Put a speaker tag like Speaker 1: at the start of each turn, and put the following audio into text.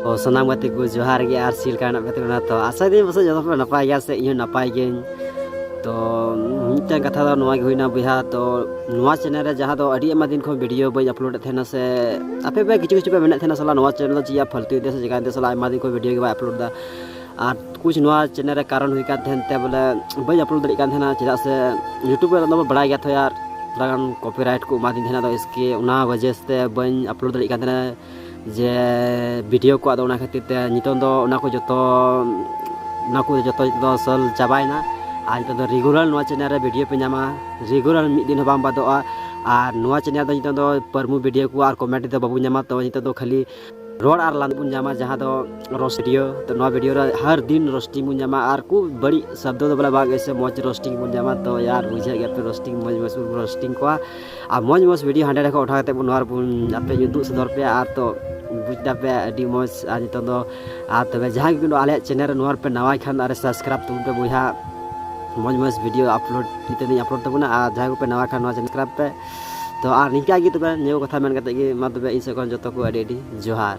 Speaker 1: और सनाम गाते को जोहार गे आर सील काना बेते ना तो आशा दी बस जतो पे नपाय गया से इन नपाय गे तो मिटन कथा दो नवा गे होइना बुहा तो नवा चैनल रे जहां दो अडी एमा दिन खो वीडियो बई अपलोड थेना से आपे पे किछु किछु पे मेना थेना सला नवा चैनल जिया फालतू दे से जगह दे सला एमा दिन खो वीडियो के बा अपलोड दा और कुछ नवा चैनल रे कारण हुई का थेनते बोले बई अपलोड दड़ी कान थेना चेदा से यूट्यूब रे नो बड़ा गया था यार थोड़ा कॉपीराइट को मा दिन थेना तो इसके उना वजह से बई अपलोड दड़ी कान थेना जे वीडियो को आदो खातिर ते नितन दो जतो सल चाबायना आज तो रेगुलर नवा चैनल रे वीडियो पे नामा रेगुलर मिद दिन बाम बादोआ और नवा चैनल दो नितन दो परमु वीडियो को और कमेंट दो बाबू नामा तो नितन दो खाली रोड और लान बुन जामा जहां दो रोस्ट वीडियो तो नवा वीडियो रे हर दिन रोस्टिंग बुन जामा और को बड़ी शब्द दो बोला बाग ऐसे मौज रोस्टिंग बुन जामा तो यार बुझे गया पे रोस्टिंग मौज रोस्टिंग को आ मौज वीडियो हांडे रखो उठा ते बुन और बुन आपे युदु सदर पे और तो बुझता पे अडी मौज आज नितन दो आ तबे जहां कि आले चैनल रे नोर पे नवा खान और सब्सक्राइब तुम पे बुझा मौज वीडियो अपलोड निते अपलोड तबना आ जहां पे नवा खान सब्सक्राइब पे तो और निका गी तबे नेव कथा मेन कते गी मा तबे इसे कोन जतो को अडी जोहार।